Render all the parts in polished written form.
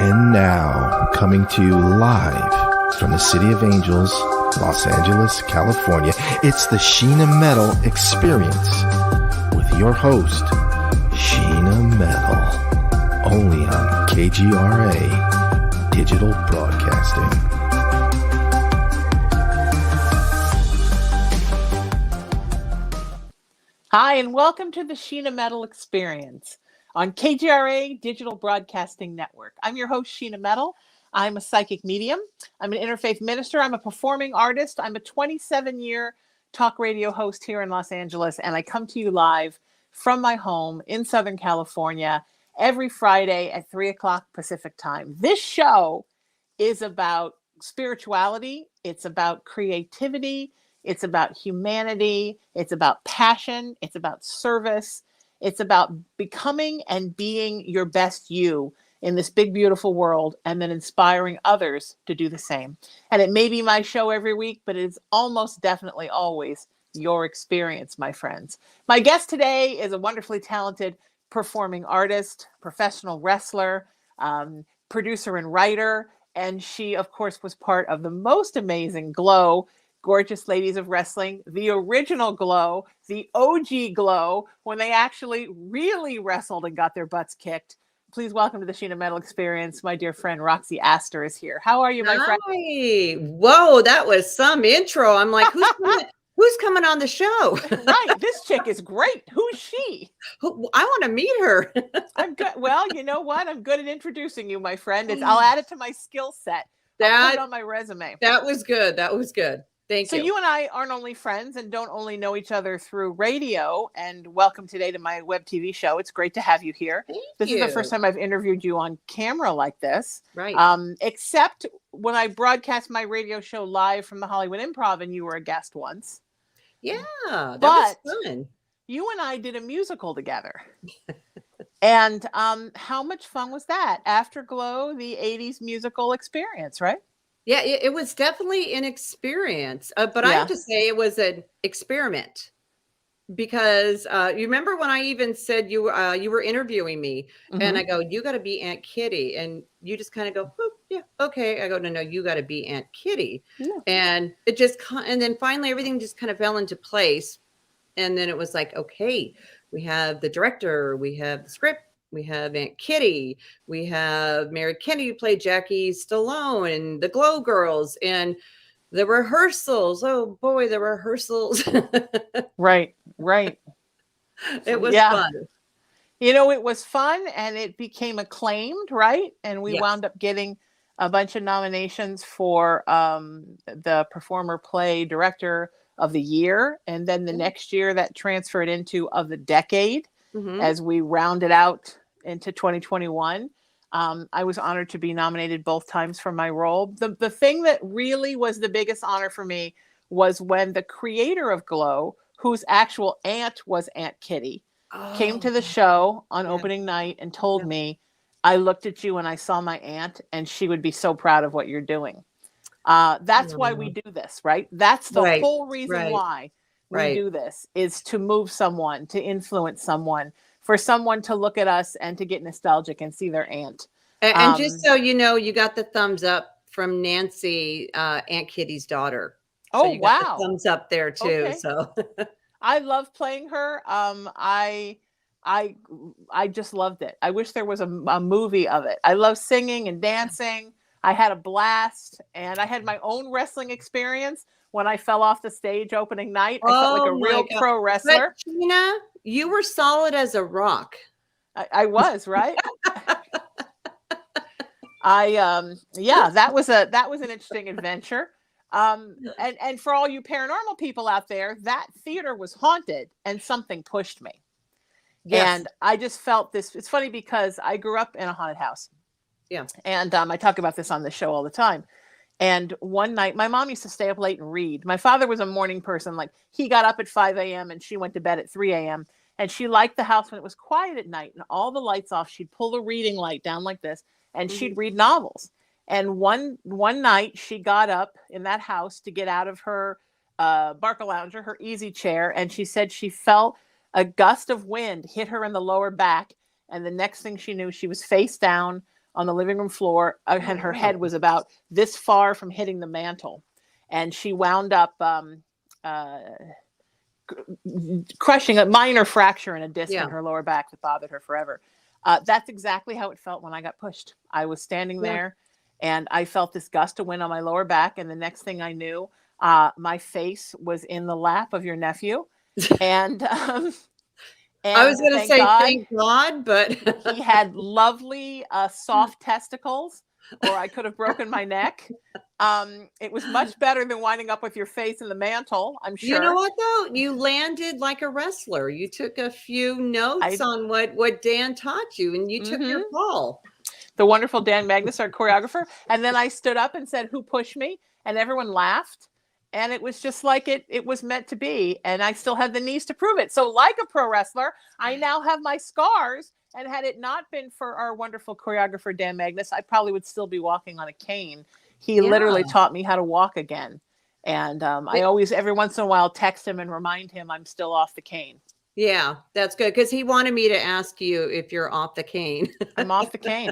And now, coming to you live from the City of Angels, Los Angeles, California, it's the Sheena Metal Experience with your host, Sheena Metal, only on KGRA Digital Broadcasting. Hi, and welcome to the Sheena Metal Experience on KGRA Digital Broadcasting Network. I'm your host, Sheena Metal. I'm a psychic medium. I'm an interfaith minister. I'm a performing artist. I'm a 27-year talk radio host here in Los Angeles, and I come to you live from my home in Southern California every Friday at 3 o'clock Pacific time. This show is about spirituality. It's about creativity. It's about humanity. It's about passion. It's about service. It's about becoming and being your best you in this big, beautiful world, and then inspiring others to do the same. And it may be my show every week, but it is almost definitely always your experience, my friends. My guest today is a wonderfully talented performing artist, professional wrestler, producer and writer. And she, of course, was part of the most amazing G.L.O.W, Gorgeous Ladies of Wrestling, the original G.L.O.W, the OG G.L.O.W, when they actually really wrestled and got their butts kicked. Please welcome to the Sheena Metal Experience. My dear friend, Roxy Astor is here. How are you, my friend? Hi. Whoa, that was some intro. I'm like, who's coming on the show? Right. This chick is great. Who's she? I want to meet her. I'm good. Well, you know what? I'm good at introducing you, my friend. I'll add it to my skill set. I'll put it on my resume. That was good. That was good. Thank you. So you and I aren't only friends and don't only know each other through radio. And welcome today to my web TV show. It's great to have you here. This is the first time I've interviewed you on camera like this. Right. Except when I broadcast my radio show live from the Hollywood Improv, and you were a guest once. Yeah, that was fun. You and I did a musical together. And how much fun was that? After G.L.O.W, the 80s musical experience, right? Yeah, it was definitely an experience, but I have to say it was an experiment because you remember when I even said you were interviewing me, and I go, you got to be Aunt Kitty, and you just kind of go, oh, yeah, okay. I go, no, you got to be Aunt Kitty, and it just and then finally everything just kind of fell into place, and then it was like, okay, we have the director, we have the script. We have Aunt Kitty. We have Mary Kennedy who played Jackie Stallone and the G.L.O.W girls and the rehearsals. Oh boy, the rehearsals. Right. It was fun. You know, it was fun and it became acclaimed, right? And we wound up getting a bunch of nominations for the Performer Play Director of the Year. And then the next year that transferred into of the decade as we rounded out into 2021. I was honored to be nominated both times for my role. The thing that really was the biggest honor for me was when the creator of G.L.O.W, whose actual aunt was Aunt Kitty, came to the show on opening night and told me, I looked at you and I saw my aunt and she would be so proud of what you're doing. That's why we do this, right? That's the whole reason why we do this, is to move someone, to influence someone, for someone to look at us and to get nostalgic and see their aunt. And just so you know, you got the thumbs up from Nancy, Aunt Kitty's daughter. So you got the thumbs up there too. Okay. So I love playing her. I just loved it. I wish there was a movie of it. I love singing and dancing. I had a blast, and I had my own wrestling experience when I fell off the stage opening night. I felt like a real pro wrestler. But, Sheena, you were solid as a rock. I was, right? That was an interesting adventure. And for all you paranormal people out there, that theater was haunted and something pushed me. Yes. And I just felt this. It's funny because I grew up in a haunted house. Yeah. And I talk about this on the show all the time. And one night, my mom used to stay up late and read. My father was a morning person. Like, he got up at 5 a.m. and she went to bed at 3 a.m. And she liked the house when it was quiet at night and all the lights off. She'd pull the reading light down like this and she'd read novels. And one night she got up in that house to get out of her Barca Lounger, her easy chair. And she said she felt a gust of wind hit her in the lower back. And the next thing she knew, she was face down on the living room floor, and her head wow. was about this far from hitting the mantle. And she wound up crushing a minor fracture in a disc in her lower back that bothered her forever. That's exactly how it felt when I got pushed. I was standing there and I felt this gust of wind on my lower back. And the next thing I knew, my face was in the lap of your nephew. And I was going to thank say God, thank God, but he had lovely soft testicles, or I could have broken my neck. It was much better than winding up with your face in the mantle, I'm sure. You know what, though? You landed like a wrestler. You took a few notes on what Dan taught you, and you took your fall. The wonderful Dan Magnus, our choreographer. And then I stood up and said, "Who pushed me?" And everyone laughed. And it was just like it was meant to be. And I still had the knees to prove it. So like a pro wrestler, I now have my scars. And had it not been for our wonderful choreographer, Dan Magnus, I probably would still be walking on a cane. He literally taught me how to walk again. And I always, every once in a while, text him and remind him I'm still off the cane. Yeah, that's good. Because he wanted me to ask you if you're off the cane. I'm off the cane.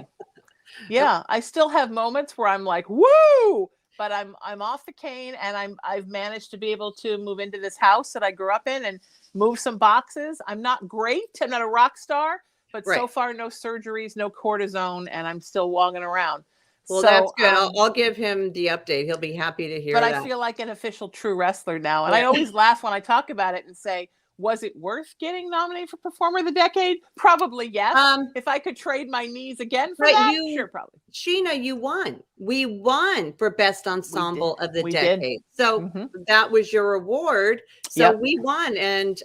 Yeah, I still have moments where I'm like, woo! But I'm off the cane, and I've managed to be able to move into this house that I grew up in and move some boxes. I'm not great. I'm not a rock star, but so far no surgeries, no cortisone, and I'm still walking around. Well, that's good. I'll give him the update. He'll be happy to hear that. But I feel like an official true wrestler now. And I always laugh when I talk about it and say, was it worth getting nominated for Performer of the Decade? Probably yes. If I could trade my knees again for that, sure, probably. Sheena, you won. We won for Best Ensemble of the Decade. So that was your award. So we won. And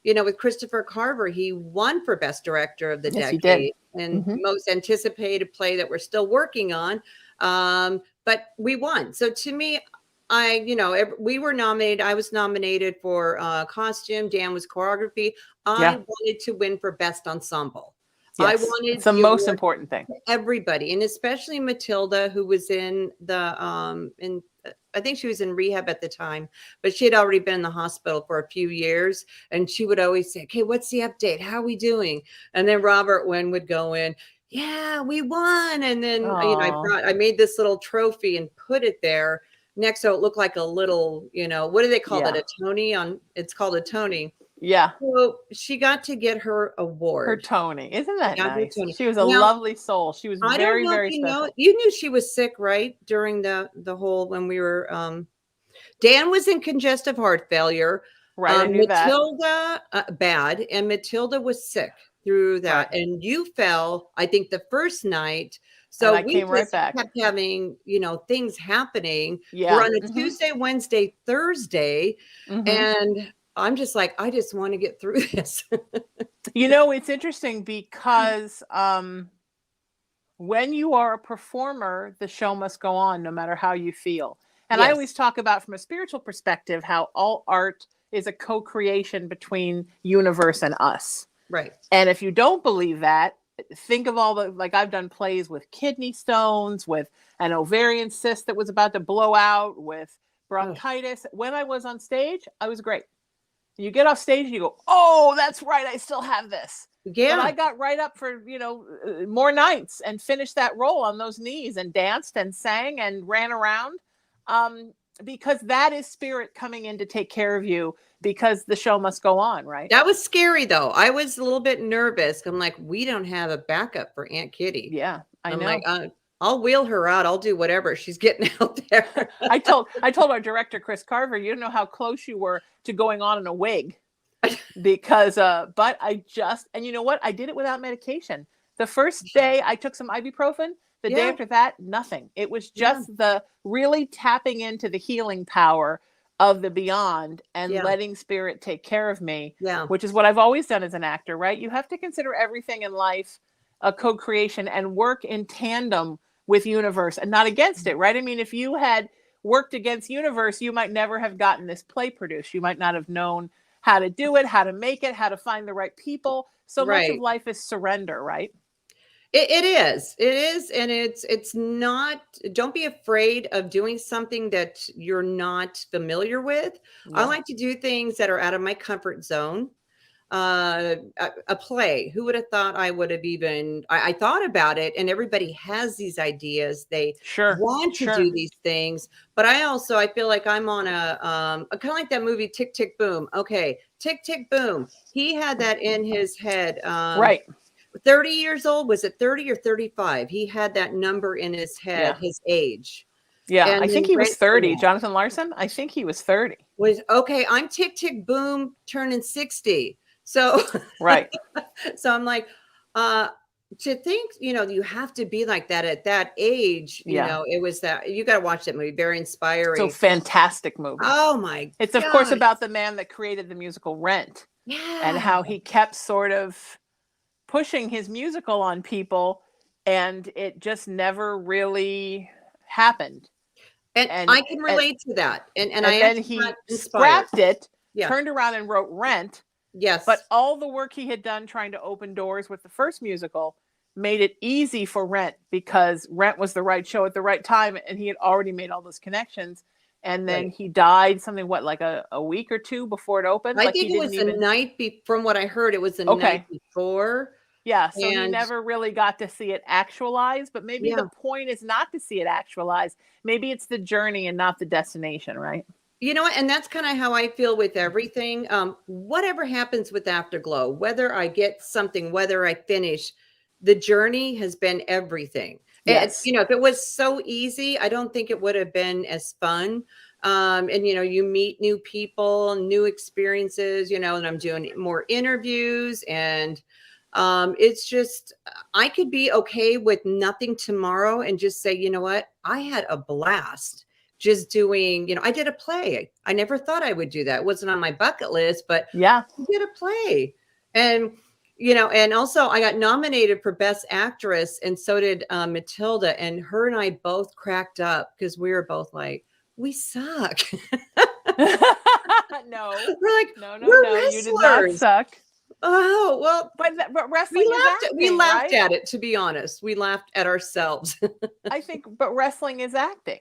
you know, with Christopher Carver, he won for Best Director of the Decade. He did. And most anticipated play that we're still working on. But we won. So to me, we were nominated. I was nominated for costume. Dan was choreography. I wanted to win for Best Ensemble. Yes, I wanted it's the most important thing. Everybody, and especially Matilda, who was in the I think she was in rehab at the time, but she had already been in the hospital for a few years. And she would always say, "Okay, what's the update? How are we doing?" And then Robert Wynn would go in, "Yeah, we won." And then I made this little trophy and put it there next, so it looked like a little, what do they call that? A Tony it's called a Tony. Yeah. So she got to get her award. Her Tony. Isn't that nice? She was a lovely soul. She was very, very special. You knew she was sick, right? During the whole, when we were, Dan was in congestive heart failure. Right. I knew Matilda, bad. And Matilda was sick through that. Right. And you fell, I think, the first night. So we just kept having, things happening. Yeah. We're on a Tuesday, Wednesday, Thursday. And I'm just like, I just want to get through this. It's interesting because when you are a performer, the show must go on no matter how you feel. And I always talk about, from a spiritual perspective, how all art is a co-creation between universe and us. Right. And if you don't believe that, think of all the, like, I've done plays with kidney stones, with an ovarian cyst that was about to blow out, with bronchitis. When I was on stage, I was great. You get off stage and you go, "Oh, that's right, I still have this." Yeah. But I got right up for, more nights and finished that role on those knees and danced and sang and ran around. Because that is spirit coming in to take care of you, because the show must go on, right? That was scary, though. I was a little bit nervous. I'm like, we don't have a backup for Aunt Kitty. Yeah, I'm know. Like, I'll wheel her out. I'll do whatever she's getting out there. I told our director, Chris Carver, you don't know how close you were to going on in a wig, because, but I just, and you know what? I did it without medication. The first day I took some ibuprofen. The day after that, nothing. It was just the really tapping into the healing power of the beyond and letting spirit take care of me, which is what I've always done as an actor, right? You have to consider everything in life a co-creation and work in tandem with universe and not against it, right? I mean, if you had worked against universe, you might never have gotten this play produced. You might not have known how to do it, how to make it, how to find the right people. So much of life is surrender, right? It is. And it's not, don't be afraid of doing something that you're not familiar with. I like to do things that are out of my comfort zone. a play. Who would have thought I would have even, I thought about it, and everybody has these ideas. They want to do these things, but I feel like I'm on a kind of like that movie, Tick, Tick, Boom. Okay. Tick, Tick, Boom. He had that in his head. Right. 30 years old. Was it 30 or 35? He had that number in his head, his age. Yeah, and I think he was 30. Jonathan Larson, I think he was 30. Was okay. I'm Tick, Tick, Boom, turning 60. So, right. So I'm like, to think, you have to be like that at that age. It was that, you got to watch that movie. Very inspiring. So fantastic movie. Oh my! It's of course about the man that created the musical Rent. Yeah. And how he kept sort of pushing his musical on people, and it just never really happened. And I can relate to that. And then he scrapped it, turned around and wrote Rent. Yes. But all the work he had done trying to open doors with the first musical made it easy for Rent, because Rent was the right show at the right time, and he had already made all those connections. And then he died like a week or two before it opened. I think it was the night from what I heard, it was the night before. Yeah, so he never really got to see it actualized, but maybe the point is not to see it actualized. Maybe it's the journey and not the destination, right? You know what? And that's kind of how I feel with everything. Whatever happens with Afterglow, whether I get something, whether I finish, the journey has been everything. Yes. If it was so easy, I don't think it would have been as fun. And you meet new people, new experiences, and I'm doing more interviews, and it's just, I could be okay with nothing tomorrow and just say, you know what, I had a blast just doing, I did a play. I never thought I would do that. It wasn't on my bucket list, but I did a play. And and also I got nominated for Best Actress, and so did Matilda, and her and I both cracked up because we were both like, we suck. No, we're like, no, wrestlers. You did not suck. Oh, well, but wrestling we laughed at it, to be honest. We laughed at ourselves. I think, but wrestling is acting.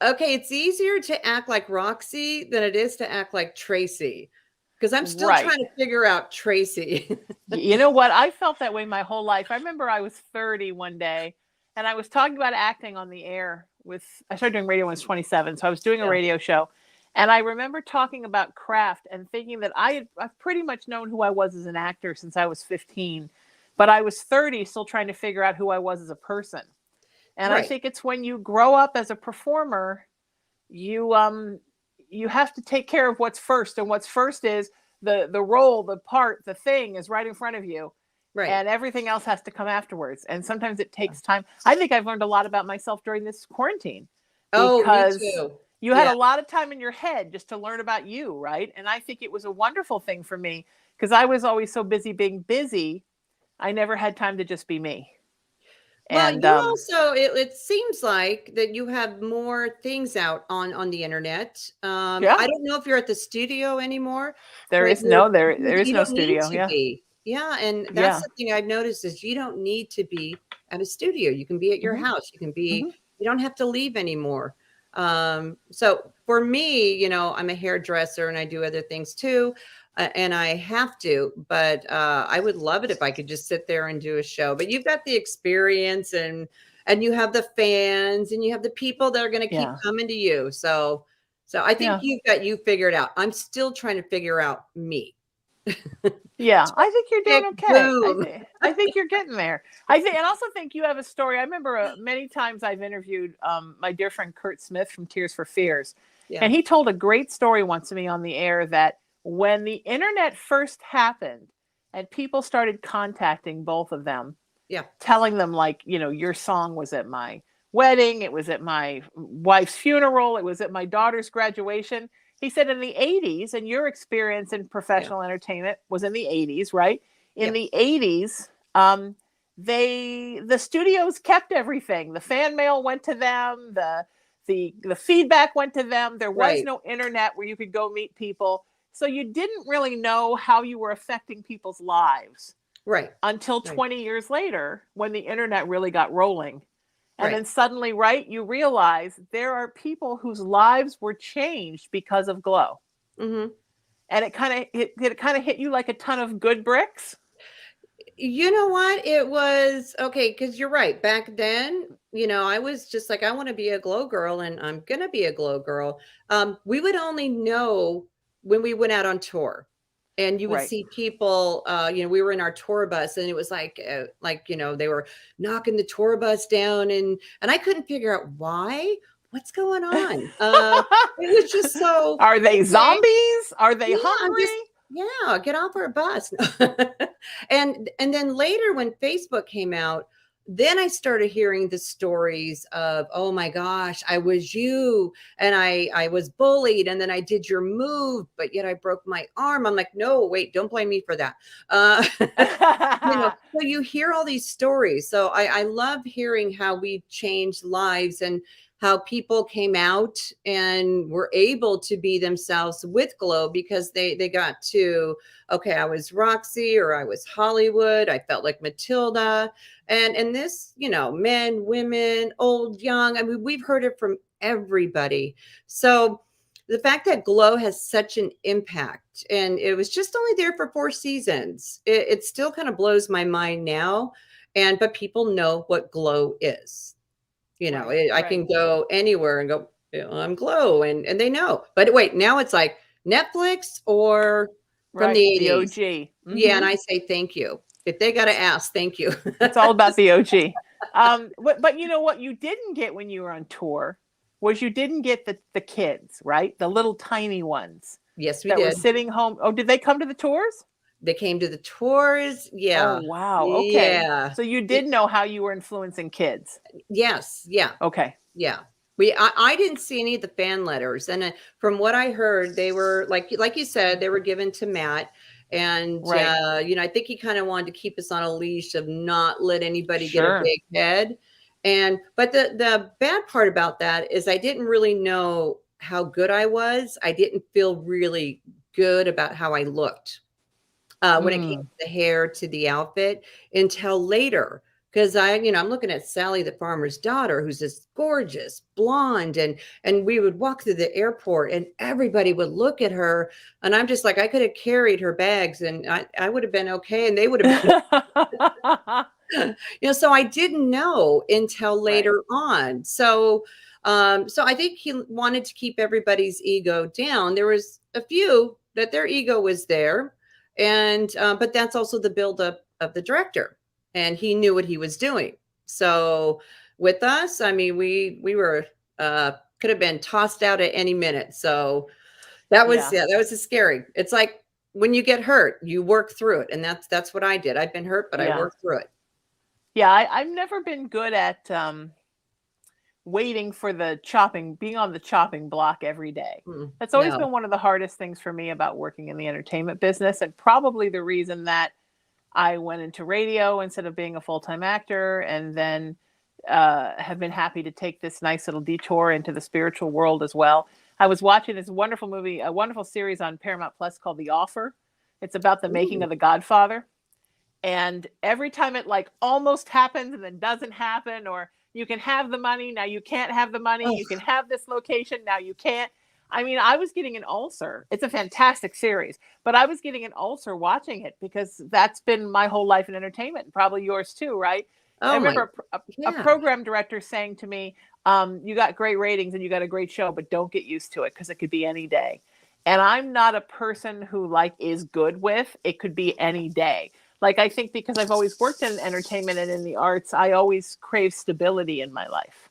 Okay, it's easier to act like Roxy than it is to act like Tracy. Because I'm still trying to figure out Tracy. You know what? I felt that way my whole life. I remember I was 30 one day, and I was talking about acting on the air I started doing radio when I was 27. So I was doing a radio show. And I remember talking about craft and thinking that I've pretty much known who I was as an actor since I was 15. But I was 30 still trying to figure out who I was as a person. And I think it's when you grow up as a performer, you have to take care of what's first. And what's first is the role, the part, the thing is right in front of you. Right. And everything else has to come afterwards. And sometimes it takes time. I think I've learned a lot about myself during this quarantine. Because me too. You had a lot of time in your head just to learn about you, right? And I think it was a wonderful thing for me, because I was always so busy being busy. I never had time to just be me. Well, and, you also, it seems like that you have more things out on the internet. I don't know if you're at the studio anymore. There is no studio. Yeah. And that's the thing I've noticed is you don't need to be at a studio. You can be at your house. You can be, you don't have to leave anymore. So for me, I'm a hairdresser and I do other things too. And I have to, but I would love it if I could just sit there and do a show. But you've got the experience, and you have the fans, and you have the people that are going to keep coming to you. So I think you've got you figured out. I'm still trying to figure out me. I think you're doing okay. I think you're getting there. And also think you have a story. I remember many times I've interviewed my dear friend Kurt Smith from Tears for Fears, and he told a great story once to me on the air that when the internet first happened and people started contacting both of them, telling them like, your song was at my wedding, it was at my wife's funeral, it was at my daughter's graduation. He said in the 80s, and your experience in professional entertainment was in the 80s, right? In the 80s, the studios kept everything. The fan mail went to them. The feedback went to them. There was no internet where you could go meet people. So you didn't really know how you were affecting people's lives. Right. Until 20 years later, when the internet really got rolling. And then suddenly, you realize there are people whose lives were changed because of G.L.O.W. And did it kind of hit you like a ton of good bricks? You know what? It was okay, because you're right. Back then, I was just like, I want to be a glow girl and I'm gonna be a glow girl. We would only know when we went out on tour. And you would Right. see people, we were in our tour bus and it was like, they were knocking the tour bus down and I couldn't figure out why. What's going on? It was just so, Are they okay. zombies? Are they Yeah, I'm just hungry? yeah, get off our bus. And then later when Facebook came out, then I started hearing the stories of, oh my gosh, I was you and I was bullied and then I did your move, but yet I broke my arm. I'm like, no, wait, don't blame me for that. So you hear all these stories. So I love hearing how we changed lives and how people came out and were able to be themselves with G.L.O.W because they got to, okay, I was Roxy or I was Hollywood. I felt like Matilda. And this, men, women, old, young. I mean, we've heard it from everybody. So the fact that G.L.O.W has such an impact, and it was just only there for 4 seasons, it still kind of blows my mind now. But people know what G.L.O.W is. I can go anywhere and go, I'm G.L.O.W, and they know. But wait, now it's like Netflix or from the 80s. The OG. Yeah, and I say thank you. If they got to ask, thank you. It's all about the OG. But you know what you didn't get when you were on tour was you didn't get the kids, right? The little tiny ones. Yes, we that did. were sitting home. Oh, did they come to the tours? They came to the tours. Yeah. Oh, wow. Okay. Yeah. So you did know how you were influencing kids. Yes. Yeah. Okay. Yeah. I didn't see any of the fan letters. And from what I heard, they were like you said, they were given to Matt. And, Right. I think he kind of wanted to keep us on a leash of not let anybody get a Sure. big head. But the bad part about that is I didn't really know how good I was. I didn't feel really good about how I looked when it came to the hair, to the outfit, until later. Because I'm looking at Sally, the farmer's daughter, who's this gorgeous blonde, and we would walk through the airport, and everybody would look at her, and I'm just like, I could have carried her bags, and I would have been okay, and they would have been. So I didn't know until later on. So I think he wanted to keep everybody's ego down. There was a few that their ego was there, but that's also the buildup of the director. And he knew what he was doing. So with us, I mean, we were could have been tossed out at any minute. So that was that was scary. It's like when you get hurt, you work through it, and that's what I did. I've been hurt, but I worked through it. Yeah, I've never been good at waiting for being on the chopping block every day. That's always been one of the hardest things for me about working in the entertainment business, and probably the reason that I went into radio instead of being a full-time actor, and then have been happy to take this nice little detour into the spiritual world as well. I was watching this wonderful movie, a wonderful series on Paramount Plus called The Offer. It's about the making of The Godfather. And every time it like almost happens and then doesn't happen, or you can have the money, now you can't have the money, you can have this location, now you can't. I mean, I was getting an ulcer. It's a fantastic series, but I was getting an ulcer watching it because that's been my whole life in entertainment, and probably yours too, right? I remember a program director saying to me, you got great ratings and you got a great show, but don't get used to it because it could be any day. And I'm not a person who is good with, it could be any day. I think because I've always worked in entertainment and in the arts, I always crave stability in my life.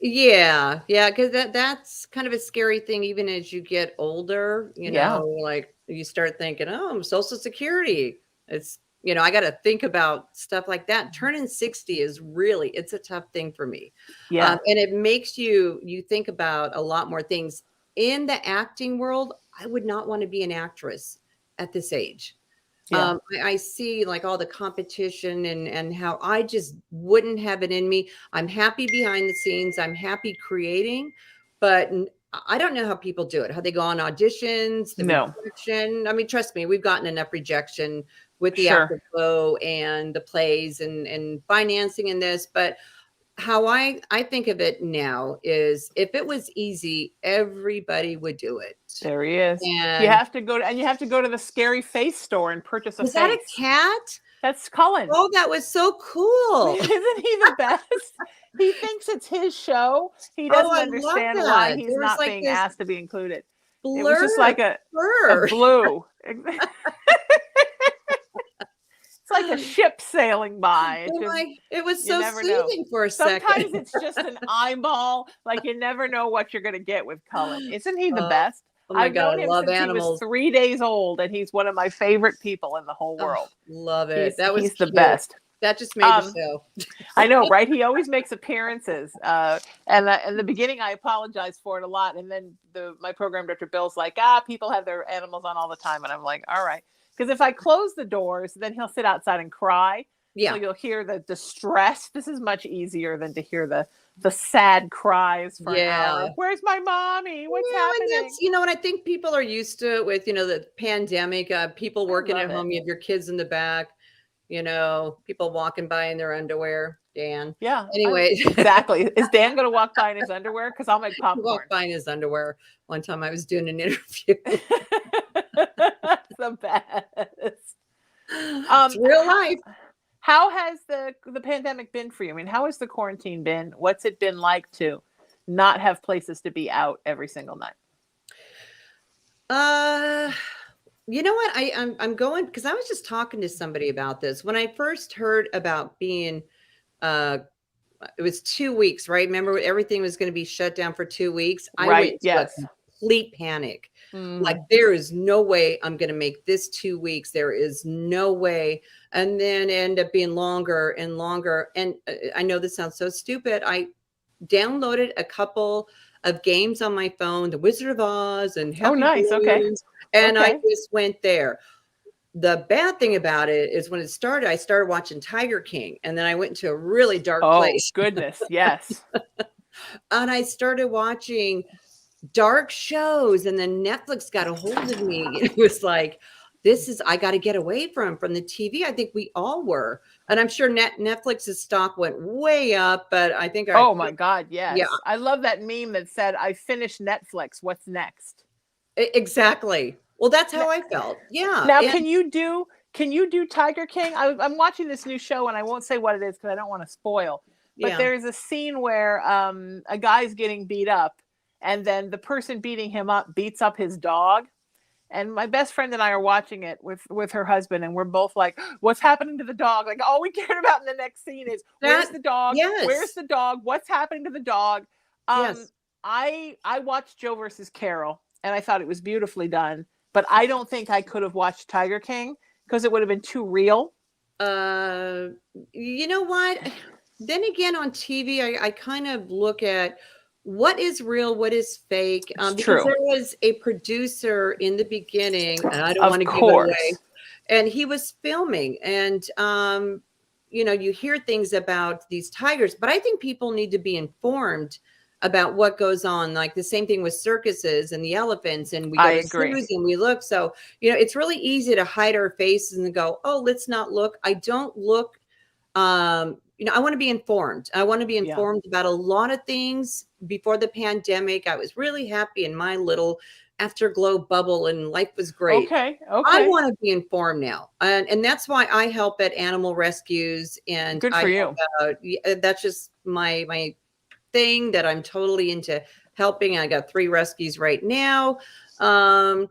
Yeah, because that's kind of a scary thing, even as you get older, like you start thinking, oh, Social Security. It's, I got to think about stuff like that. Turning 60 it's a tough thing for me. Yeah. And it makes you think about a lot more things. In the acting world, I would not want to be an actress at this age. Yeah. I see all the competition and how I just wouldn't have it in me. I'm happy behind the scenes. I'm happy creating, but I don't know how people do it, how they go on auditions, the rejection. I mean, trust me, we've gotten enough rejection with the Afterglow and the plays and financing in this, but how I think of it now is if it was easy, everybody would do it. There he is. You And have to go to the scary face store and purchase a was that a face. cat? That's Cullen. Oh, that was so cool. Isn't he the best? He thinks it's his show. He Oh, doesn't I love understand why that. he's There was not like being this asked to be included. It was just blur like of a fur. blue. It's like a ship sailing by. It was You so never know. soothing for a Sometimes second. it's just an eyeball. Like you never know what you're going to get with Cullen. Isn't he the Oh, best? oh my I've God, known I him love since he was animals. 3 days old, and he's one of my favorite people in the whole Oh, world. love it. That was He's the cute. best. That just made the show. I know, right? He always makes appearances. And in the beginning, I apologized for it a lot. And then my program director, Bill's like, people have their animals on all the time. And I'm like, all right. Because if I close the doors, then he'll sit outside and cry. Yeah. So you'll hear the distress. This is much easier than to hear the sad cries for an hour. Where's my mommy? What's happening? And that's, and I think people are used to it with, the pandemic, people working at home, you have your kids in the back, people walking by in their underwear. Dan. Yeah. Anyway. Exactly. Is Dan going to walk by in his underwear? Because I'll make popcorn. He walked by in his underwear. One time I was doing an interview. That's the best. It's real life. How has the pandemic been for you? I mean, how has the quarantine been? What's it been like to not have places to be out every single night? You know what? I'm going because I was just talking to somebody about this. When I first heard about being it was 2 weeks, right? Remember everything was going to be shut down for 2 weeks? I went to a complete panic. Like there is no way I'm going to make this 2 weeks. There is no way. And then end up being longer and longer. And I know this sounds so stupid. I downloaded a couple of games on my phone, The Wizard of Oz and Happy nice. Balloons, Okay. and I just went there. The bad thing about it is when it started, I started watching Tiger King, and then I went into a really dark place. Oh, goodness. Yes. And I started watching dark shows, and then Netflix got a hold of me. It was like, I got to get away from the TV. I think we all were. And I'm sure Netflix's stock went way up, but I think oh my God, yes. Yeah. I love that meme that said, I finished Netflix. What's next? Exactly. Well, that's how I felt. Yeah. Now, can you do Tiger King? I'm watching this new show, and I won't say what it is because I don't want to spoil. But there's a scene where a guy's getting beat up, and then the person beating him up beats up his dog. And my best friend and I are watching it with her husband, and we're both like, what's happening to the dog? Like, all we cared about in the next scene is, where's the dog? Yes. Where's the dog? What's happening to the dog? Yes. I watched Joe versus Carol, and I thought it was beautifully done. But I don't think I could have watched Tiger King because it would have been too real. You know what? Then again, on TV, I kind of look at what is real, what is fake. Because true. There was a producer in the beginning, and I don't want to give it away. And he was filming, and you hear things about these tigers, but I think people need to be informed about what goes on. Like the same thing with circuses and the elephants, and we go to zoos and we look. So, it's really easy to hide our faces and go, oh, let's not look. I don't look. I want to be informed. I want to be informed about a lot of things. Before the pandemic, I was really happy in my little Afterglow bubble, and life was great. Okay. I want to be informed now, and that's why I help at animal rescues. And good for you. That's just my thing that I'm totally into helping. I got 3 rescues right now. And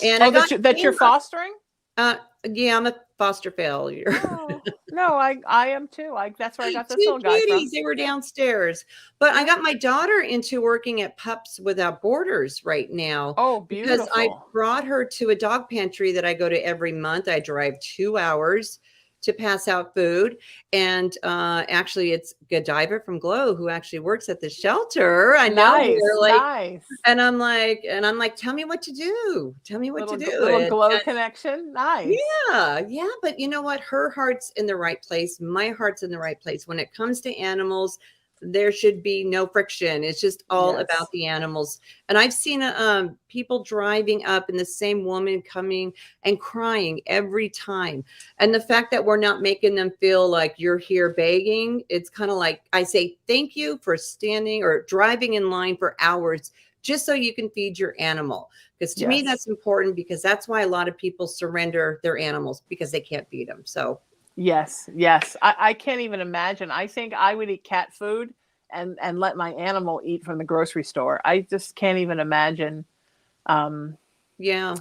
that you're fostering? Yeah, I'm a foster failure. Oh, no, I am too. That's where I got this little guy from. They were downstairs. But I got my daughter into working at Pups Without Borders right now. Oh, beautiful. Because I brought her to a dog pantry that I go to every month. I drive 2 hours to pass out food. And actually, it's Godiva from G.L.O.W who actually works at the shelter. I know. Nice. And I'm like, tell me what to do. Tell me what to do. Little G.L.O.W connection. Nice. Yeah. But you know what? Her heart's in the right place. My heart's in the right place. When it comes to animals, there should be no friction. It's just all Yes. about the animals. And I've seen people driving up and the same woman coming and crying every time. And the fact that we're not making them feel like you're here begging, it's kind of like I say, thank you for standing or driving in line for hours just so you can feed your animal. Because to me, that's important, because that's why a lot of people surrender their animals, because they can't feed them. So Yes, yes. I can't even imagine. I think I would eat cat food and let my animal eat from the grocery store. I just can't even imagine. Yeah.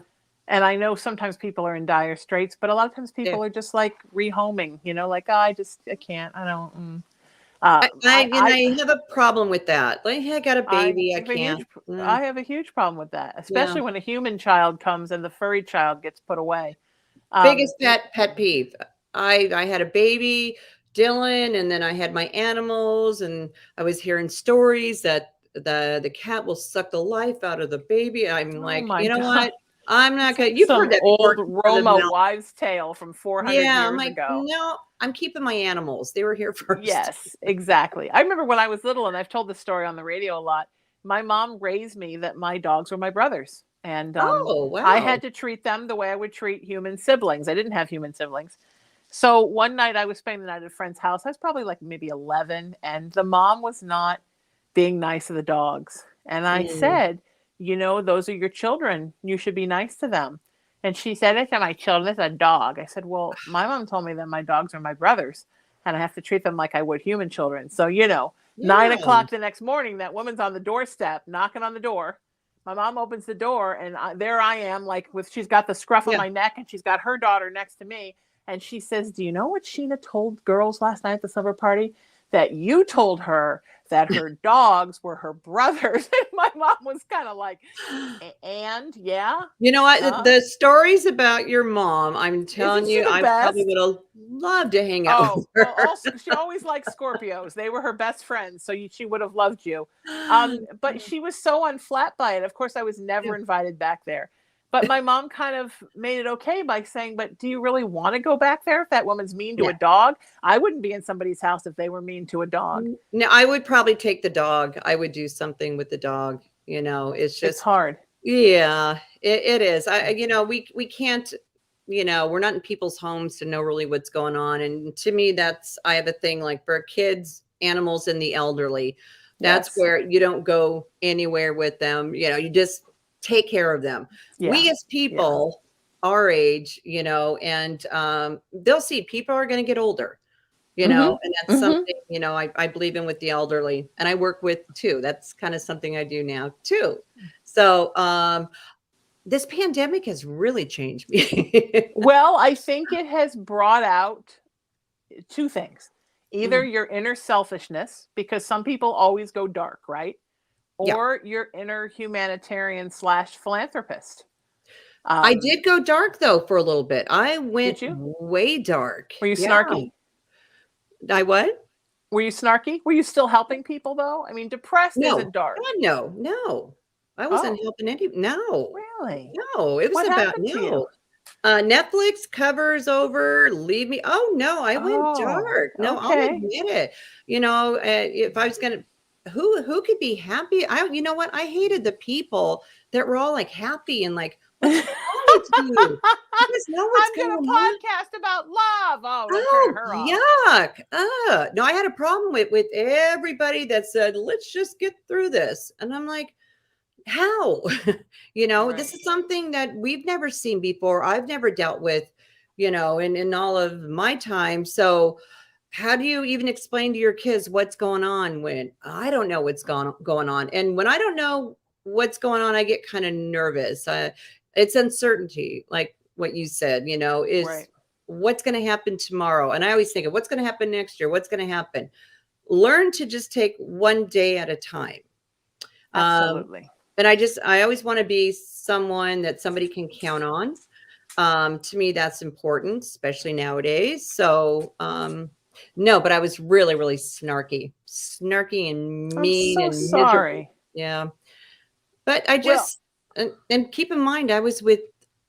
And I know sometimes people are in dire straits, but a lot of times people are just like rehoming, like, oh, I can't, I don't. I have a problem with that. Like, hey, I got a baby, I have a can't. I have a huge problem with that, Yeah. especially when a human child comes and the furry child gets put away. Biggest pet peeve. I had a baby, Dylan, and then I had my animals, and I was hearing stories that the cat will suck the life out of the baby. I'm Oh like, my you know God. what? I'm not It's gonna. like You've heard some that before. old For the Roma milk. wives' tale from 400 Yeah, I'm years like, ago. no, I'm keeping my animals. They were here first. Yes, exactly. I remember when I was little, and I've told this story on the radio a lot. My mom raised me that my dogs were my brothers, and Oh, I wow. had to treat them the way I would treat human siblings. I didn't have human siblings. So one night I was spending the night at a friend's house. I was probably like maybe 11, and the mom was not being nice to the dogs. And I Mm, said, those are your children. You should be nice to them. And she said, it's not my children, it's a dog. I said, well, my mom told me that my dogs are my brothers and I have to treat them like I would human children. So, 9 o'clock yeah. the next morning, that woman's on the doorstep knocking on the door. My mom opens the door, and there I am, like she's got the scruff on Yeah. my neck, and she's got her daughter next to me. And she says, do you know what Sheena told girls last night at the summer party? That you told her that her dogs were her brothers. And my mom was kind of like, and yeah. You know what? The stories about your mom, I'm telling Isn't she you, the I probably best? would have loved to hang out with Oh, well, her. also, she always liked Scorpios. They were her best friends, so she would have loved you. But she was so unflat by it. Of course, I was Yeah. never invited back there. But my mom kind of made it okay by saying, but do you really want to go back there if that woman's mean to Yeah. a dog? I wouldn't be in somebody's house if they were mean to a dog. No, I would probably take the dog. I would do something with the dog. It's It's just, hard. yeah, it is. We can't, we're not in people's homes to know really what's going on. And to me, I have a thing like for kids, animals, and the elderly. That's Yes. where you don't go anywhere with them. You just take care of them. Yeah. We as people, our age, and they'll see people are going to get older. And that's something, I believe in with the elderly, and I work with too. That's kind of something I do now too. So, this pandemic has really changed me. Well, I think it has brought out two things. Either Mm, your inner selfishness, because some people always go dark, right? yeah. Or your inner humanitarian / philanthropist. I did go dark though for a little bit. I Did went you? way dark. Were you Yeah. snarky? I what? Were you snarky? Were you still helping people though? I mean, depressed No. isn't dark. God, no. I wasn't Oh, helping any. No. really? No, it was What about happened to you? no. Netflix covers over, leave me. Oh no, I went Oh, dark. No, I'll okay. admit it. If I was gonna, who could be happy? You know what? I hated the people that were all like happy and like, what's wrong with you? You guys know what's I'm going gonna on? podcast about love. Oh, don't turn Oh, her off. yuck. No, I had a problem with everybody that said, let's just get through this. And I'm like, how? Right. This is something that we've never seen before. I've never dealt with, in all of my time. So how do you even explain to your kids what's going on when I don't know what's going on? And when I don't know what's going on, I get kind of nervous. It's uncertainty, like what you said, is Right. what's going to happen tomorrow. And I always think of what's going to happen next year. What's going to happen? Learn to just take one day at a time. Um, Absolutely. and I always want to be someone that somebody can count on. To me, that's important, especially nowadays. So, no, but I was really, really snarky and I'm mean so and miserable. sorry. Yeah. But I Well, just, and keep in mind, I was with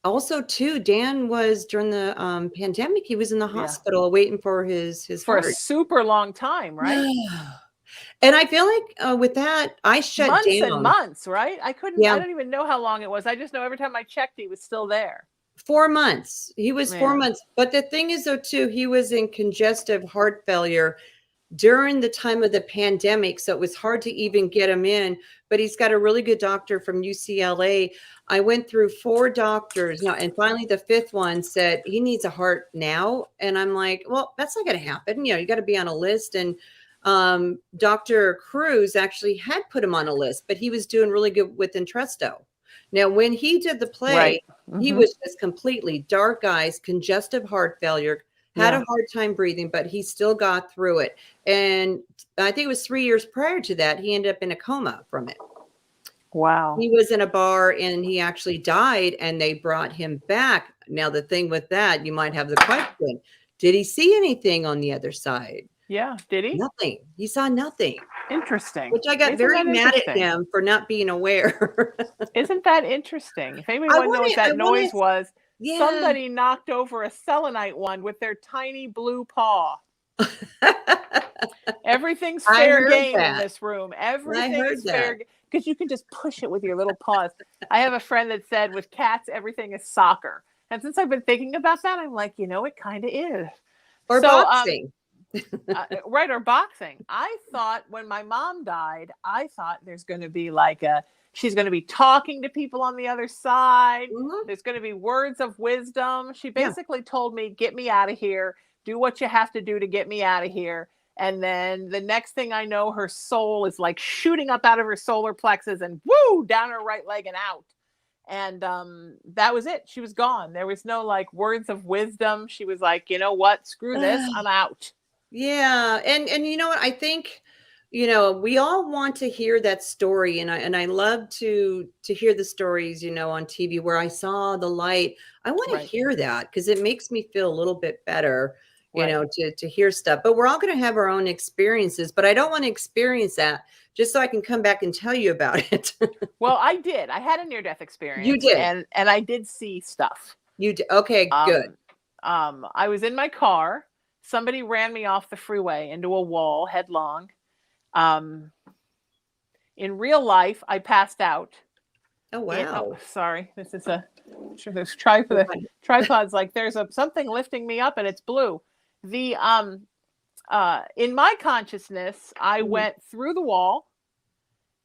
also too, Dan was during the pandemic, he was in the yeah. hospital waiting for his For a heart. super long time, right? And I feel like with that, I shut months down. and months, right? I Yeah. don't even know how long it was. I just know every time I checked, he was still there. 4 months. He was 4 months. But the thing is, though, too, he was in congestive heart failure during the time of the pandemic. So it was hard to even get him in. But he's got a really good doctor from UCLA. I went through 4 doctors now, and finally the 5th one said he needs a heart now. And I'm like, well, that's not going to happen. You know, you got to be on a list. And Dr. Cruz actually had put him on a list, but he was doing really good with Entresto. Now, when he did the play, he was just completely dark eyes, congestive heart failure, had a hard time breathing, but he still got through it. And I think it was 3 years prior to that, he ended up in a coma from it. Wow. He was in a bar and he actually died, and they brought him back. Now, the thing with that, you might have the question, did he see anything on the other side? Yeah. Did he? Nothing. He saw nothing. Interesting. Which I got very mad at him for not being aware. Isn't that interesting? If anybody knows what that noise was, somebody knocked over a selenite one with their tiny blue paw. Everything's fair game in this room. Everything is fair because you can just push it with your little paws. I have a friend that said with cats, everything is soccer. And since I've been thinking about that, I'm like, you know, it kind of is. Or boxing. Right, or boxing. I thought when my mom died, I thought there's going to be like she's going to be talking to people on the other side. There's going to be words of wisdom. She basically told me, get me out of here. Do what you have to do to get me out of here. And then the next thing I know, her soul is like shooting up out of her solar plexus and woo, down her right leg and out. And that was it. She was gone. There was no like words of wisdom. She was like, you know what? Screw this. I'm out. Yeah. And you know what? I think, you know, we all want to hear that story. And I love to hear the stories, you know, on TV where I saw the light. I want to hear that because it makes me feel a little bit better, you know, to hear stuff. But we're all going to have our own experiences. But I don't want to experience that just so I can come back and tell you about it. Well, I did. I had a near-death experience. You did. And I did see stuff. You did. Okay, good. I was in my car. Somebody ran me off the freeway into a wall headlong. In real life, I passed out. Oh, wow. Sorry. This is sure there's tripods like there's something lifting me up and it's blue. The in my consciousness, I went through the wall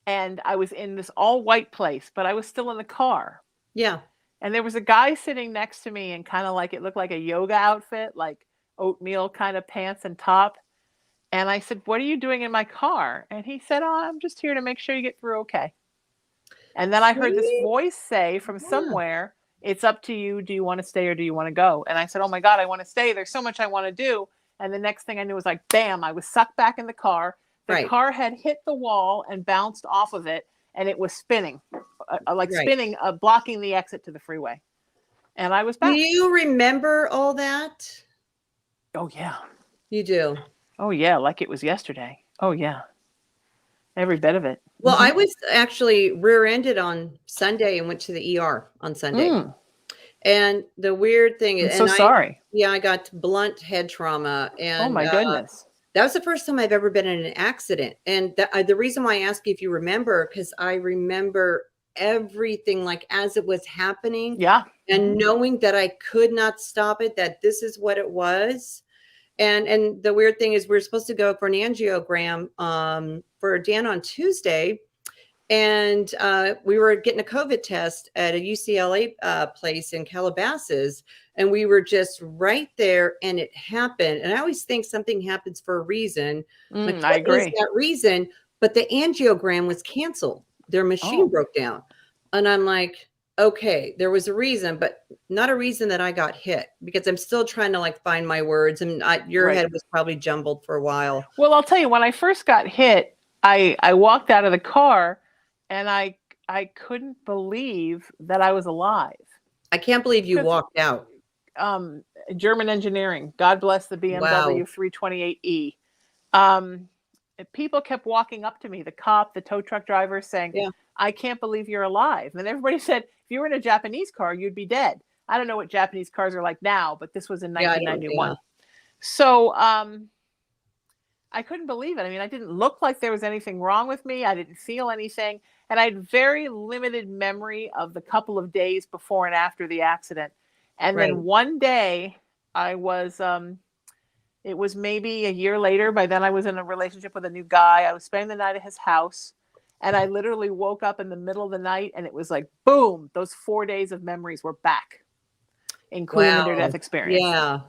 and I was in this all white place, but I was still in the car. Yeah. And there was a guy sitting next to me and kind of like it looked like a yoga outfit, like oatmeal kind of pants and top. And I said, what are you doing in my car? And he said, oh, I'm just here to make sure you get through okay. And then I heard this voice say from somewhere, it's up to you. Do you want to stay or do you want to go? And I said, oh my God, I want to stay. There's so much I want to do. And the next thing I knew was like, bam, I was sucked back in the car. The car had hit the wall and bounced off of it. And it was spinning, spinning, blocking the exit to the freeway. And I was back. Do you remember all that? Oh, yeah. You do? Oh, yeah. Like it was yesterday. Oh, yeah. Every bit of it. Well, I was actually rear-ended on Sunday and went to the ER on Sunday. And the weird thing is, sorry. Yeah, I got blunt head trauma. And oh, my goodness. That was the first time I've ever been in an accident. And the reason why I ask you if you remember, because I remember everything like as it was happening. Yeah. And knowing that I could not stop it, that this is what it was. And the weird thing is we're supposed to go for an angiogram for Dan on Tuesday. And we were getting a COVID test at a UCLA place in Calabasas. And we were just right there and it happened. And I always think something happens for a reason. I agree. That reason, but the angiogram was canceled. Their machine broke down. And I'm like, okay, there was a reason, but not a reason that I got hit because I'm still trying to like find my words. And your head was probably jumbled for a while. Well, I'll tell you, when I first got hit, I walked out of the car and I couldn't believe that I was alive. I can't believe you walked out. German engineering. God bless the BMW 328e. People kept walking up to me, the cop, the tow truck driver, saying, I can't believe you're alive. And everybody said, if you were in a Japanese car, you'd be dead. I don't know what Japanese cars are like now, but this was in 1991. So I couldn't believe it. I mean, I didn't look like there was anything wrong with me. I didn't feel anything. And I had very limited memory of the couple of days before and after the accident. And Right. then one day I was, it was maybe a year later. By then I was in a relationship with a new guy. I was spending the night at his house. And I literally woke up in the middle of the night and it was like, boom, those 4 days of memories were back, including the near-death Wow. experience. Yeah.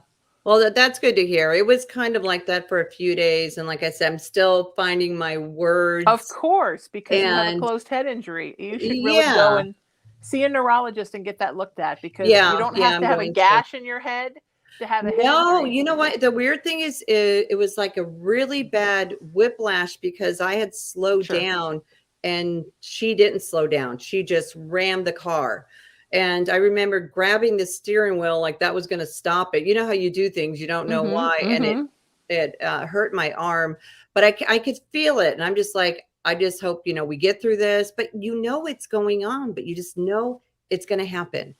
Well, that's good to hear. It was kind of like that for a few days. And like I said, I'm still finding my Of words. course, because you have a And closed head injury. You should really go yeah, and see a neurologist and get that looked at, because you yeah, don't yeah, have I'm to have a going to. gash in your head to have a head No, injury. you know what? The weird thing is, it was like a really bad whiplash because I had slowed Sure. down and she didn't slow down. She just rammed the car. And I remember grabbing the steering wheel like that was going to stop it. You know how you do things, you don't know Mm-hmm. why. And Mm-hmm. it hurt my arm, but I could feel it. And I'm just like, I just hope, we get through this, but it's going on, but you just know it's going to happen.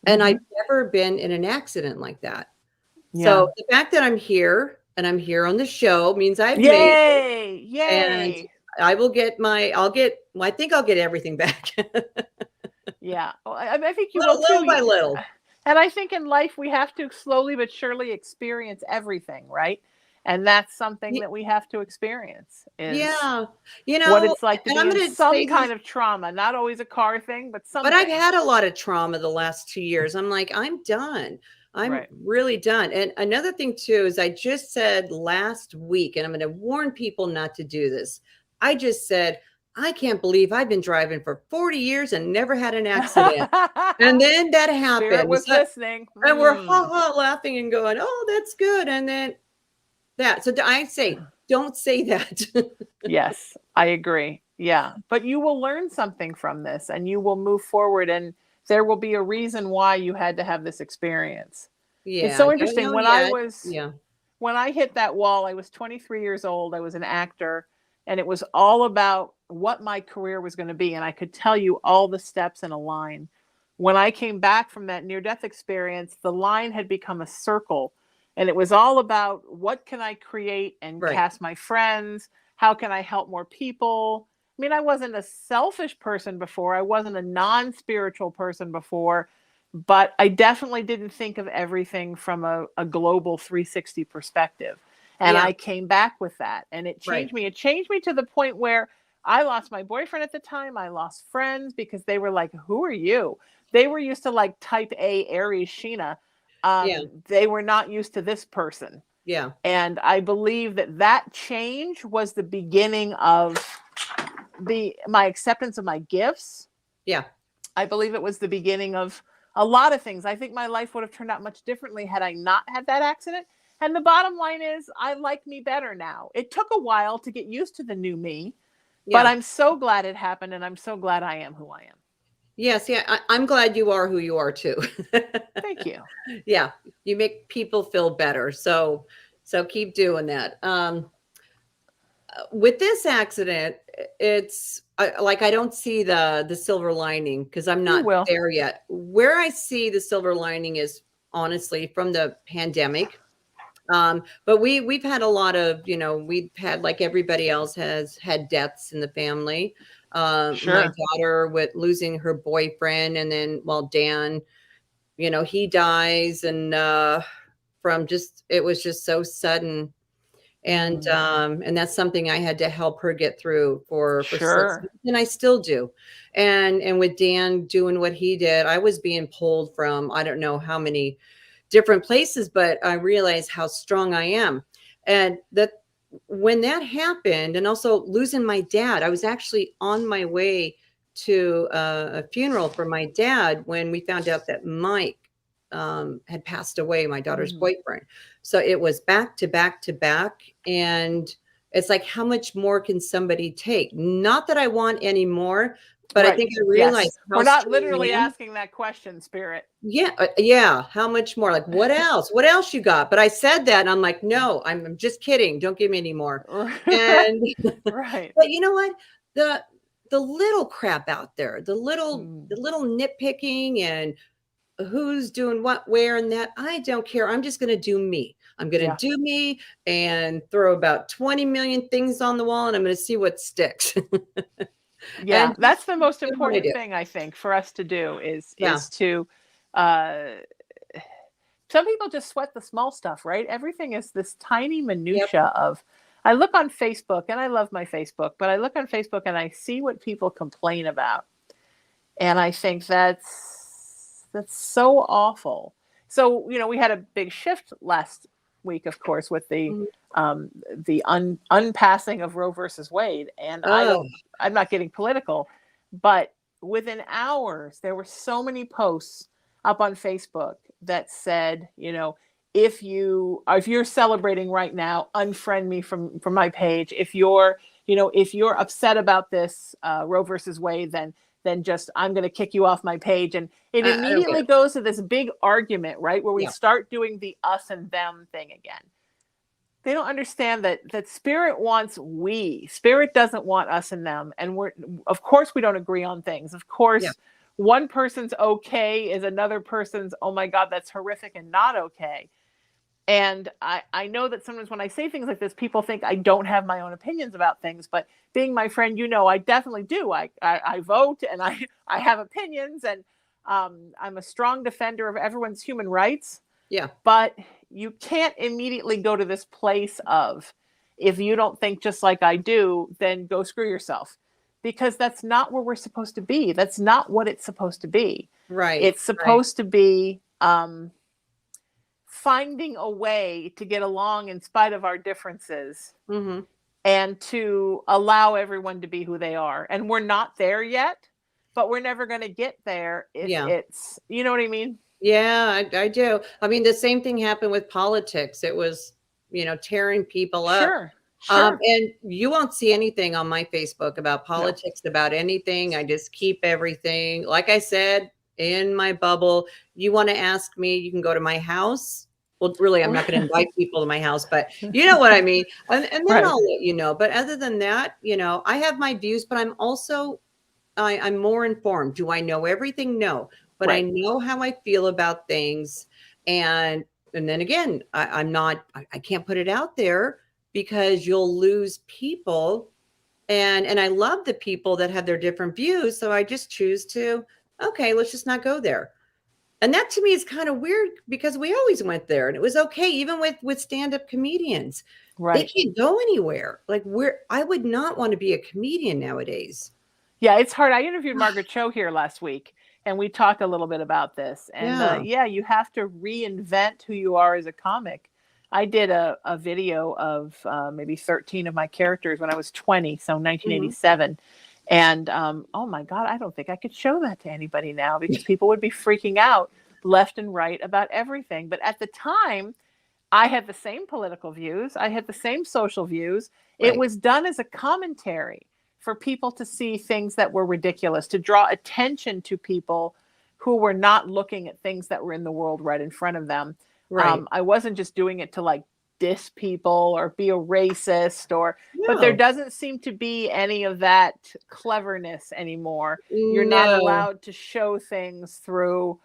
And Mm-hmm. I've never been in an accident like that. Yeah. So the fact that I'm here and I'm here on the show means I've made it, Yay! and Yay! I think I'll get everything back. Yeah. Well, I think you will Little too. by little. And I think in life we have to slowly but surely experience everything, right? And that's something Y- that we have to experience, is Yeah. what it's like to And be I'm in going to say some this, kind of trauma, not always a car thing, but but I've something. had a lot of trauma the last 2 years. I'm like, I'm done. I'm Right. really done. And another thing too is I just said last week, and I'm going to warn people not to do this. I just said, I can't believe I've been driving for 40 years and never had an accident. And then that Spirit happened. was listening. And we're laughing and going, oh, that's good. And then that. So I say, don't say that. Yes, I agree. Yeah. But you will learn something from this and you will move forward, and there will be a reason why you had to have this experience. It's Yeah. so Don't interesting. know yet. Yeah. When I hit that wall, I was 23 years old. I was an actor, and it was all about what my career was going to be. And I could tell you all the steps in a line. When I came back from that near death experience, the line had become a circle. And it was all about what can I create and Right. cast my friends? How can I help more people? I mean, I wasn't a selfish person before, I wasn't a non spiritual person before, but I definitely didn't think of everything from a global 360 perspective. And Yeah. I came back with that, and it Right. changed me. It changed me to the point where I lost my boyfriend at the time. I lost friends because they were like, who are you? They were used to like type A Aries Sheena. Yeah. They were not used to this person. Yeah. And I believe that change was the beginning of my acceptance of my gifts. Yeah. I believe it was the beginning of a lot of things. I think my life would have turned out much differently had I not had that accident. And the bottom line is, I like me better now. It took a while to get used to the new me, but Yeah. I'm so glad it happened, and I'm so glad I am who I am. Yes. Yeah. I'm glad you are who you are too. Thank you. Yeah. You make people feel better. So keep doing that. With this accident, it's like I don't see the silver lining because I'm You not will. there yet. Where I see the silver lining is honestly from the pandemic. But we've had a lot of, we've had, like everybody else has had, deaths in the family. My Sure. daughter with losing her boyfriend, and then Dan, he dies, and it was just so sudden. And that's something I had to help her get through for 6 Sure. months, and I still do. And with Dan doing what he did, I was being pulled from I don't know how many different places, but I realized how strong I am. And that when that happened, and also losing my dad, I was actually on my way to a funeral for my dad when we found out that Mike had passed away, my daughter's boyfriend. So it was back to back to back. And it's like, how much more can somebody take? Not that I want any more, but I Right. think I Yes. realized how We're not strong literally I am. asking that question, Spirit. Yeah. Yeah. How much more? Like, what else? What else you got? But I said that, and I'm like, no, I'm just kidding. Don't give me any more. And Right. but you know what? The little crap out there, the little nitpicking and who's doing what, where, and that, I don't care. I'm just going to do me. I'm going to do me and throw about 20 million things on the wall, and I'm going to see what sticks. Yeah, And that's the most do what I important do. thing, I think, for us to do is Yeah. to some people just sweat the small stuff, right? Everything is this tiny minutia of, I look on Facebook, and I love my Facebook, but I look on Facebook and I see what people complain about. And I think that's so awful. So, we had a big shift last week, of course, with the unpassing of Roe versus Wade. And I'm not getting political, but within hours, there were so many posts up on Facebook that said, if you're celebrating right now, unfriend me from my page. If you're upset about this Roe versus Wade, then just, I'm going to kick you off my page. And it I don't get immediately it. goes to this big argument, right? Where we start doing the us and them thing again. They don't understand that spirit wants we. Spirit doesn't want us and them. And of course, we don't agree on things. Of course, one person's okay is another person's, oh my God, that's horrific and not okay. And I know that sometimes when I say things like this, people think I don't have my own opinions about things. But being my friend, I definitely do. I vote, and I have opinions, and I'm a strong defender of everyone's human rights. Yeah. But you can't immediately go to this place of, if you don't think just like I do, then go screw yourself. Because that's not where we're supposed to be. That's not what it's supposed to be. Right. It's supposed to be finding a way to get along in spite of our differences, and to allow everyone to be who they are. And we're not there yet, but we're never going to get there if it's, you know what I mean? Yeah, I do. I mean, the same thing happened with politics. It was, tearing people up. Sure. And you won't see anything on my Facebook about politics, about anything. I just keep everything, like I said, in my bubble. You want to ask me, you can go to my house. Well, really, I'm not going to invite people to my house, but you know what I mean? And then I'll let you know. But other than that, I have my views, but I'm also, I'm more informed. Do I know everything? No. But I know how I feel about things. And then again, I can't put it out there because you'll lose people. And I love the people that have their different views. So I just choose to, okay, let's just not go there. And that to me is kind of weird because we always went there and it was okay. Even with stand-up comedians, they can't go anywhere. Like I would not want to be a comedian nowadays. Yeah, it's hard. I interviewed Margaret Cho here last week, and we talked a little bit about this. And you have to reinvent who you are as a comic. I did a video of maybe 13 of my characters when I was 20, so 1987. And oh my God, I don't think I could show that to anybody now because people would be freaking out left and right about everything. But at the time, I had the same political views. I had the same social views. It was done as a commentary for people to see things that were ridiculous, to draw attention to people who were not looking at things that were in the world right in front of them. I wasn't just doing it to like diss people or be a racist but there doesn't seem to be any of that cleverness anymore. You're not allowed to show things through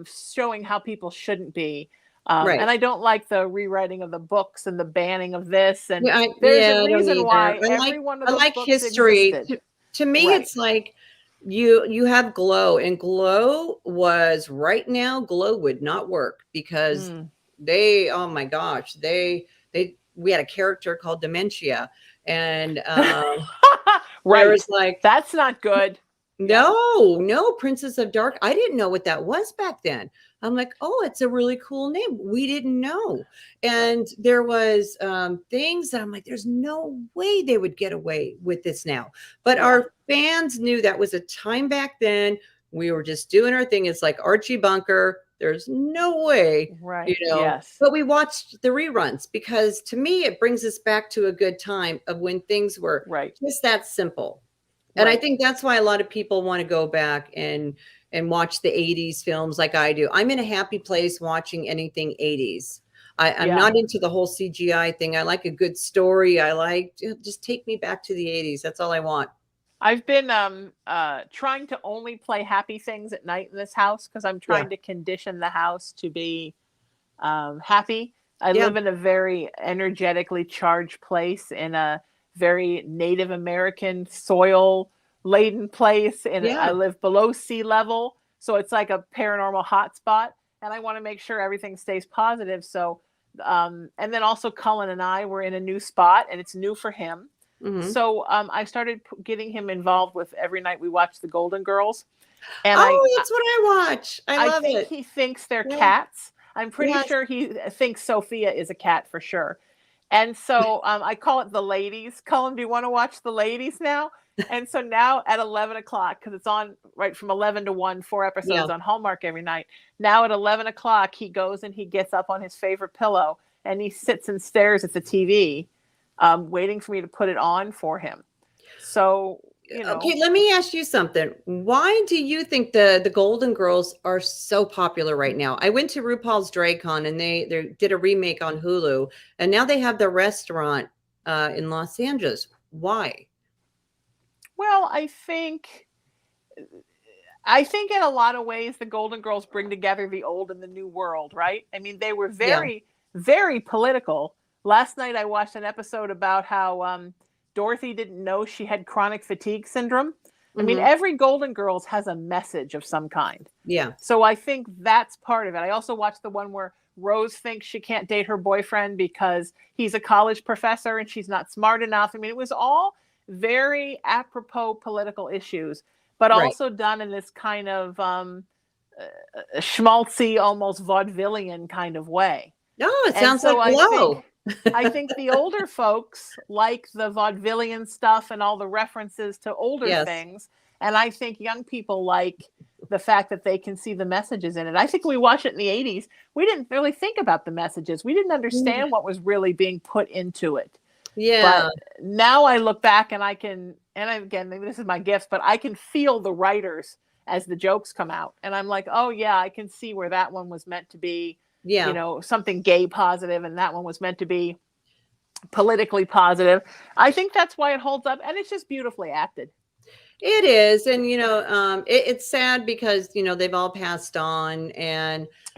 showing how people shouldn't be. And I don't like the rewriting of the books and the banning of this. And there's a reason why every one of those books history. existed. To me, it's like you have G.L.O.W, and G.L.O.W was right now. G.L.O.W would not work because they, oh my gosh, we had a character called Dementia, and there was like, that's not good. No, Princess of Dark. I didn't know what that was back then. I'm like, oh, it's a really cool name. We didn't know. And there was things that I'm like, there's no way they would get away with this now. But our fans knew that was a time back then. We were just doing our thing. It's like Archie Bunker. There's no way, But we watched the reruns because to me, it brings us back to a good time of when things were just that simple. And I think that's why a lot of people want to go back and watch the 80s films like I do. I'm in a happy place watching anything 80s. I'm not into the whole CGI thing. I like a good story. I like, just take me back to the 80s. That's all I want. I've been trying to only play happy things at night in this house because I'm trying to condition the house to be happy. I Yeah. live in a very energetically charged place, in a very Native American soil laden place, and I Yeah. live below sea level, so it's like a paranormal hotspot. And I want to make sure everything stays positive. So, and then also Cullen and I were in a new spot, and it's new for him. Hmm. So I started getting him involved with every night we watch the Golden Girls, and Oh, that's what I watch. I I love think it. he thinks they're Yeah. cats. I'm pretty Yes. sure he thinks Sophia is a cat for sure. And so I call it the ladies. Cullen, do you want to watch the ladies now? And so now at 11 o'clock, because it's on right from 11 to 1, 4 episodes Yeah. on Hallmark every night. Now at 11 o'clock, he goes and he gets up on his favorite pillow and he sits and stares at the TV, waiting for me to put it on for him. So, Okay, let me ask you something. Why do you think the Golden Girls are so popular right now? I went to RuPaul's Drag Con and they did a remake on Hulu, and now they have the restaurant in Los Angeles. Why? well, I think in a lot of ways the Golden Girls bring together the old and the new world, right? I mean, they were Yeah. very, very political. Last night I watched an episode about how Dorothy didn't know she had chronic fatigue syndrome. I mean, Hmm. every Golden Girls has a message of some kind. Yeah. So I think that's part of it. I also watched the one where Rose thinks she can't date her boyfriend because he's a college professor and she's not smart enough. I mean, it was all very apropos political issues, but Right. also done in this kind of schmaltzy, almost vaudevillian kind of way. Oh, it And sounds like so I Glow. think the older folks like the vaudevillian stuff and all the references to older Yes. things. And I think young people like the fact that they can see the messages in it. I think we watched it in the 80s. We didn't really think about the messages. We didn't understand what was really being put into it. Yeah. But now I look back and again, maybe this is my gift, but I can feel the writers as the jokes come out. And I'm like, oh, yeah, I can see where that one was meant to be, Yeah. something gay positive, and that one was meant to be politically positive. I think that's why it holds up, and it's just beautifully acted. It is. And, it's sad because, they've all passed on.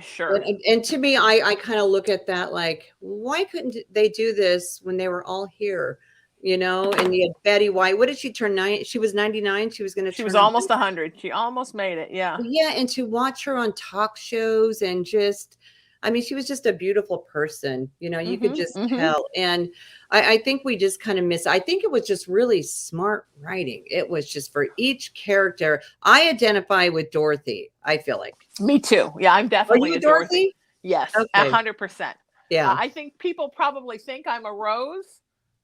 Sure. And to me, I kind of look at that like, why couldn't they do this when they were all here? And you had Betty White. What did she turn 9? She was 99. She was going to She turn was almost 100. She almost made it. Yeah. Yeah, and to watch her on talk shows and just, I mean, she was just a beautiful person. You could Mm-hmm. just Mm-hmm. tell. And I think we just kind of I think it was just really smart writing. It was just for each character. I identify with Dorothy, I feel like. Me too. Yeah, I'm Are definitely you a a Dorothy. Dorothy? Yes, Okay. 100%. Yeah. I think people probably think I'm a Rose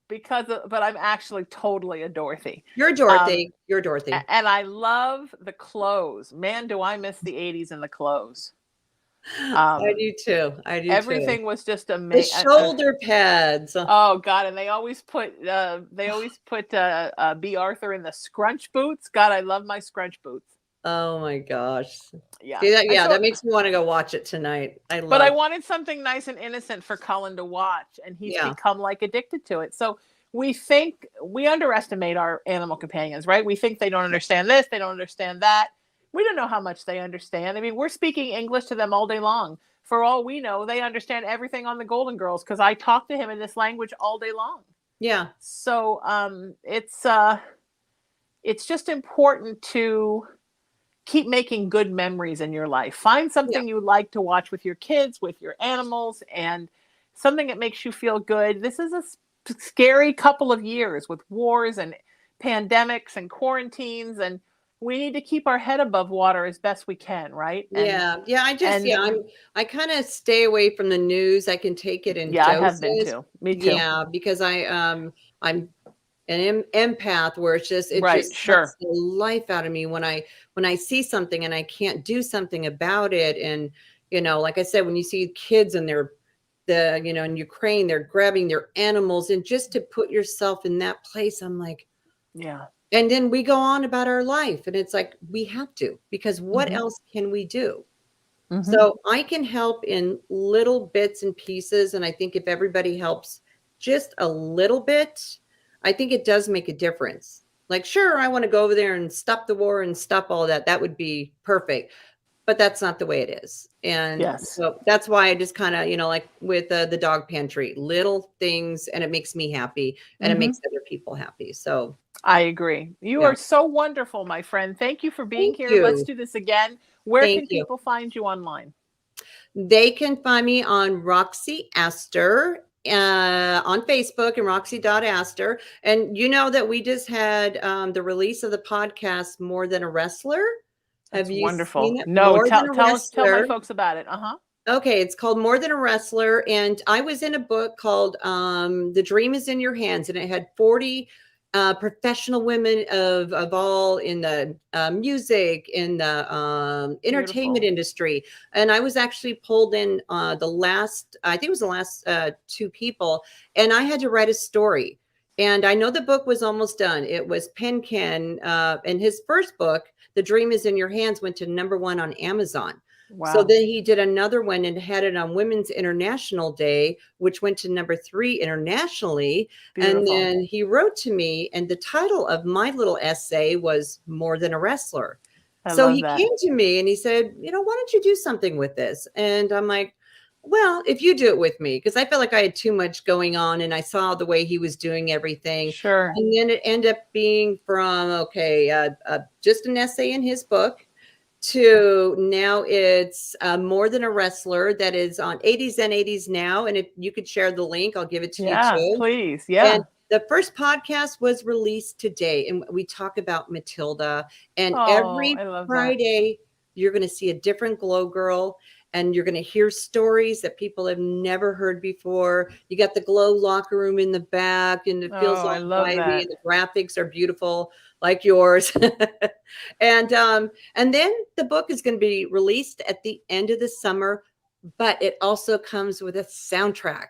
but I'm actually totally a Dorothy. You're Dorothy. You're Dorothy. And I love the clothes. Man, do I miss the 80s and the clothes. I do too. I do too. Everything was just The amazing. shoulder pads. Oh God! And they always put B. Arthur in the scrunch boots. God, I love my scrunch boots. Oh my gosh. Yeah. See that makes me want to go watch it tonight. But I wanted something nice and innocent for Cullen to watch, and he's become like addicted to it. So we underestimate our animal companions, right? We think they don't understand this, they don't understand that. We don't know how much they understand. I mean, we're speaking English to them all day long. For all we know, they understand everything on the Golden Girls because I talk to him in this language all day long. Yeah. So it's just important to keep making good memories in your life. Find something you like to watch with your kids, with your animals, and something that makes you feel good. This is a scary couple of years with wars and pandemics and quarantines, and we need to keep our head above water as best we can, right? I kind of stay away from the news. I can take it in doses. I have been too. Me too. Yeah, because I'm an empath where it just sucks the life out of me when I see something and I can't do something about it. And like I said, when you see kids and in Ukraine, they're grabbing their animals, and just to put yourself in that place, I'm like, yeah. And then we go on about our life, and it's like we have to, because what else can we do? So I can help in little bits and pieces, and I think if everybody helps just a little bit, I think it does make a difference. Like, sure, I want to go over there and stop the war and stop all that. That would be perfect. but that's not the way it is. And Yes. so that's why I just kind of, like with the dog pantry, little things, and it makes me happy, and it makes other people happy. So I agree. You yeah. are so wonderful, my friend. Thank you for being Thank here. Let's you. do this again. Where Thank can you. people find you online? They can find me on Roxy Astor on Facebook and Roxy.Astor. And you know that we just had the release of the podcast, More Than a Wrestler. That's Have you wonderful. seen it? No, More Than a tell my Wrestler. folks about it. Uh-huh. Okay, it's called More Than a Wrestler. And I was in a book called The Dream is in Your Hands, and it had 40 professional women of all in the music, in the entertainment industry. And I was actually pulled in the last, I think it was the last 2 people, and I had to write a story. And I know the book was almost done. It was Penkin, and his first book, The Dream is in Your Hands, went to #1 on Amazon. Wow. So then he did another one and had it on Women's International Day, which went to #3 internationally. Beautiful. And then he wrote to me, and the title of my little essay was More Than a Wrestler. So he came to me and he said, why don't you do something with this? And I'm like, well, if you do it with me, because I felt like I had too much going on, and I saw the way he was doing everything. Sure. And then it ended up being from, just an essay in his book, to now it's More Than a Wrestler, that is on 80s and 80s now. And if you could share the link, I'll give it to you too. Please. Yeah. And the first podcast was released today, and we talk about Matilda. And every Friday, you're going to see a different G.L.O.W girl, and you're going to hear stories that people have never heard before. You got the G.L.O.W locker room in the back, and it feels all lively, and the graphics are beautiful like yours. And then the book is going to be released at the end of the summer, but it also comes with a soundtrack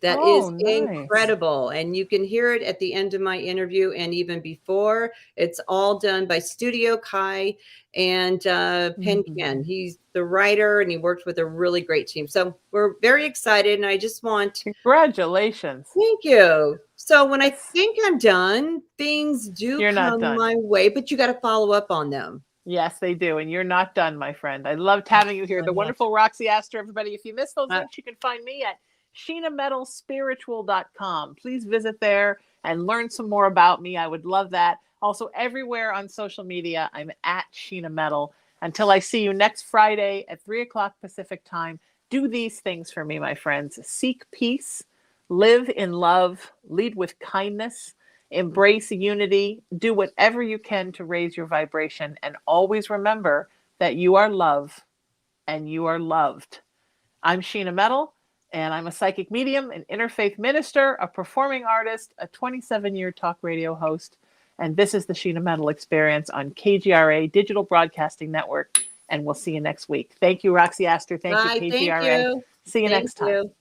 that is incredible. And you can hear it at the end of my interview and even before. It's all done by Studio Kai and Penkin. He's the writer, and he worked with a really great team. So we're very excited, and I just want... Congratulations. Thank you. So when I think I'm done, things do come my way, but you got to follow up on them. Yes, they do. And you're not done, my friend. I loved having you here. The wonderful Roxy Astor, everybody. If you missed those links, you can find me at SheenaMetalSpiritual.com. Please visit there and learn some more about me. I would love that. Also, everywhere on social media, I'm at Sheena Metal. Until I see you next Friday at 3:00 Pacific time, do these things for me, my friends. Seek peace, live in love, lead with kindness, embrace unity, do whatever you can to raise your vibration, and always remember that you are love and you are loved. I'm Sheena Metal, and I'm a psychic medium, an interfaith minister, a performing artist, a 27-year talk radio host, and this is the Sheena Metal Experience on KGRA Digital Broadcasting Network, and we'll see you next week. Thank you, Roxy Astor. Thank you, KGRA. Thank you. See you next time.